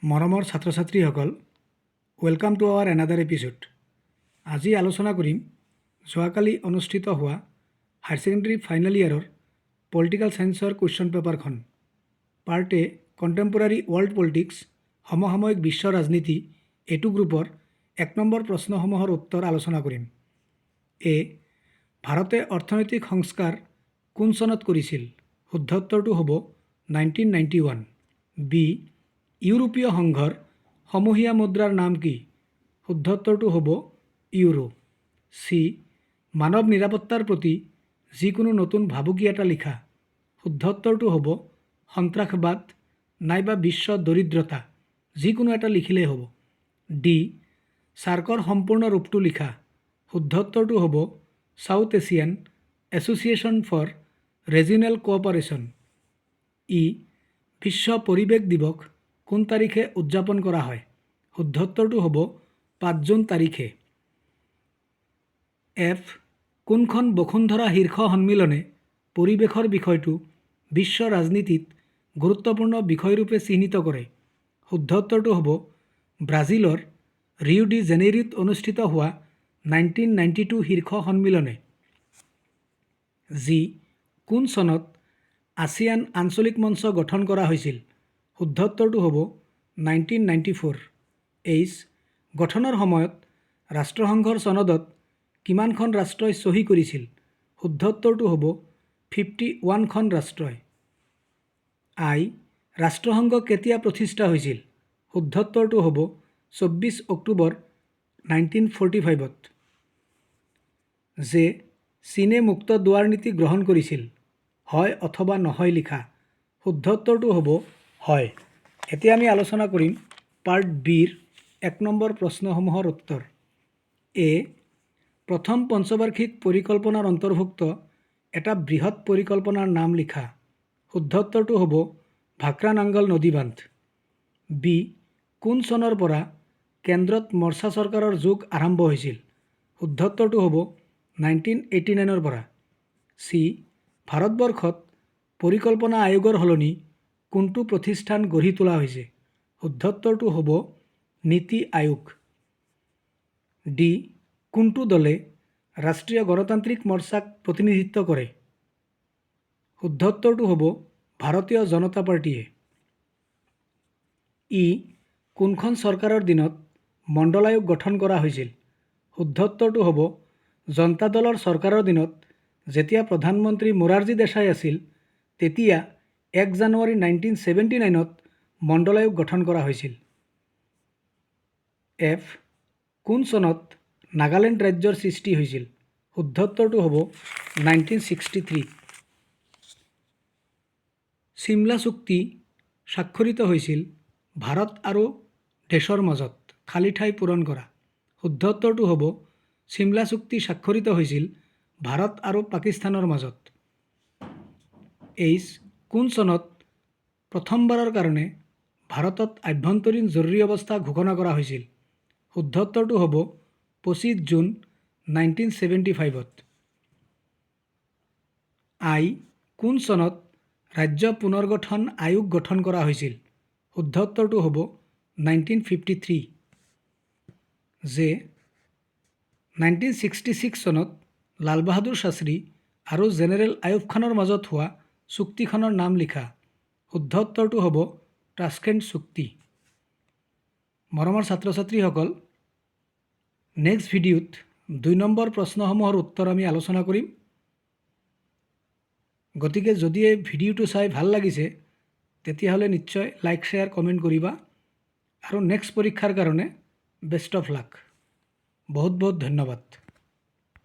মৰমৰ ছাত্ৰ ছাত্ৰীসকল, welcome to our another episode. আজি আলোচনা কৰিম যোৱাকালি অনুষ্ঠিত হোৱা হায়াৰ ছেকেণ্ডেৰী ফাইনেল ইয়েৰৰ পলিটিকেল ছায়েন্সৰ কুৱেশ্যন পেপাৰখন। Part A contemporary world politics, সমসাময়িক বিশ্ব ৰাজনীতি এইটো গ্ৰুপৰ 1 নম্বৰ প্ৰশ্নসমূহৰ উত্তৰ আলোচনা কৰিম। এ, ভাৰতে অৰ্থনৈতিক সংস্কাৰ কোন চনত কৰিছিল? শুদ্ধ উত্তৰটো হ'ব 1991। বি, ইউৰোপীয় সংঘৰ সমূহীয়া মুদ্ৰাৰ নাম কি? শুদ্ধ উত্তৰটো হ'ব ইউৰো। চি, মানৱ নিৰাপত্তাৰ প্ৰতি যিকোনো নতুন ভাবুকি এটা লিখা। শুদ্ধ উত্তৰটো হ'ব সন্ত্ৰাসবাদ নাইবা বিশ্ব দৰিদ্ৰতা, যিকোনো এটা লিখিলেই হ'ব। ডি, চাৰ্কৰ সম্পূৰ্ণ ৰূপটো লিখা। শুদ্ধ উত্তৰটো হ'ব South Asian Association for Regional Cooperation. ই, বিশ্ব পৰিৱেশ দিৱস কোন তাৰিখে উদযাপন কৰা হয়? শুদ্ধ উত্তৰটো হ'ব 5 জুন তাৰিখে। এফ, কোনখন বসুন্ধৰা শীৰ্ষ সন্মিলনে পৰিৱেশৰ বিষয়টো বিশ্ব ৰাজনীতিত গুৰুত্বপূৰ্ণ বিষয়ৰূপে চিহ্নিত কৰে? শুদ্ধ উত্তৰটো হ'ব ব্ৰাজিলৰ ৰিও ডি জেনেইৰোত অনুষ্ঠিত হোৱা 1992 শীৰ্ষ সন্মিলনে। জি, কোন চনত আছিয়ান আঞ্চলিক মঞ্চ গঠন কৰা হৈছিল? শুদ্ধ উত্তৰটো হ'ব 1994। এইচ, গঠনৰ সময়ত ৰাষ্ট্ৰসংঘৰ চনদত কিমানখন ৰাষ্ট্ৰই চহী কৰিছিল? শুদ্ধ উত্তৰটো হ'ব 51খন ৰাষ্ট্ৰই। আই, ৰাষ্ট্ৰসংঘ কেতিয়া প্ৰতিষ্ঠা হৈছিল? শুদ্ধ উত্তৰটো হ'ব 24 অক্টোবৰ 1945-ত। জে, চীনে মুক্ত দুৱাৰ নীতি গ্ৰহণ কৰিছিল। হয় অথবা নহয় লিখা। শুদ্ধ উত্তৰটো হ'ব হয়। এতিয়া আমি আলোচনা কৰিম পাৰ্ট বিৰ 1 নম্বৰ প্ৰশ্নসমূহৰ উত্তৰ। এ, প্ৰথম পঞ্চবাৰ্ষিক পৰিকল্পনাৰ অন্তৰ্ভুক্ত এটা বৃহৎ পৰিকল্পনাৰ নাম লিখা। শুদ্ধ উত্তৰটো হ'ব ভাক্ৰা নাংগল নদী বান্ধ। বি, কোন চনৰ পৰা কেন্দ্ৰত মৰ্চা চৰকাৰৰ যুগ আৰম্ভ হৈছিল? শুদ্ধ উত্তৰটো হ'ব 1989ৰ পৰা। চি, ভাৰতবৰ্ষত পৰিকল্পনা আয়োগৰ সলনি কোনটো প্ৰতিষ্ঠান গঢ়ি তোলা হৈছে? শুদ্ধ উত্তৰটো হ'ব নীতি আয়োগ। ডি, কোনটো দলে ৰাষ্ট্ৰীয় গণতান্ত্ৰিক মৰ্চাক প্ৰতিনিধিত্ব কৰে? শুদ্ধ উত্তৰটো হ'ব ভাৰতীয় জনতা পাৰ্টীয়ে। ই, কোনখন চৰকাৰৰ দিনত মণ্ডল আয়োগ গঠন কৰা হৈছিল? শুদ্ধ উত্তৰটো হ'ব জনতা দলৰ চৰকাৰৰ দিনত, যেতিয়া প্ৰধানমন্ত্ৰী মোৰাৰজী দেশাই আছিল তেতিয়া 1 জানুৱাৰী 1979ত মণ্ডল আয়োগ গঠন কৰা হৈছিল। এফ, কোন চনত নাগালেণ্ড ৰাজ্যৰ সৃষ্টি হৈছিল? শুদ্ধ উত্তৰটো হ'ব 1963। চিমলা চুক্তি স্বাক্ষৰিত হৈছিল ভাৰত আৰু দেশৰ মাজত, খালী ঠাই পূৰণ কৰা। শুদ্ধ উত্তৰটো হ'ব চিমলা চুক্তি স্বাক্ষৰিত হৈছিল ভাৰত আৰু পাকিস্তানৰ মাজত। এইচ, কোন চনত প্ৰথমবাৰৰ কাৰণে ভাৰতত আভ্যন্তৰীণ জৰুৰী অৱস্থা ঘোষণা কৰা হৈছিল? শুদ্ধ উত্তৰটো হ'ব 25 জুন 1975-ত। আই, কোন চনত ৰাজ্য পুনৰ্গঠন আয়োগ গঠন কৰা হৈছিল? শুদ্ধ উত্তৰটো হ'ব 1953। জে, 1966 চনত লাল বাহাদুৰ শাস্ত্ৰী আৰু জেনেৰেল আয়ুব খানৰ মাজত হোৱা চুক্তিখনৰ নাম লিখা। শুদ্ধ উত্তৰটো হ'ব তাছকেণ্ট চুক্তি। মৰমৰ ছাত্ৰ ছাত্ৰীসকল, নেক্সট ভিডিঅ'ত 2 নম্বৰ প্ৰশ্নসমূহৰ উত্তৰ আমি আলোচনা কৰিম। গতিকে যদি এই ভিডিঅ'টো চাই ভাল লাগিছে তেতিয়াহ'লে নিশ্চয় লাইক, শ্বেয়াৰ, কমেণ্ট কৰিবা আৰু নেক্সট পৰীক্ষাৰ কাৰণে বেষ্ট অফ লাক। বহুত বহুত ধন্যবাদ।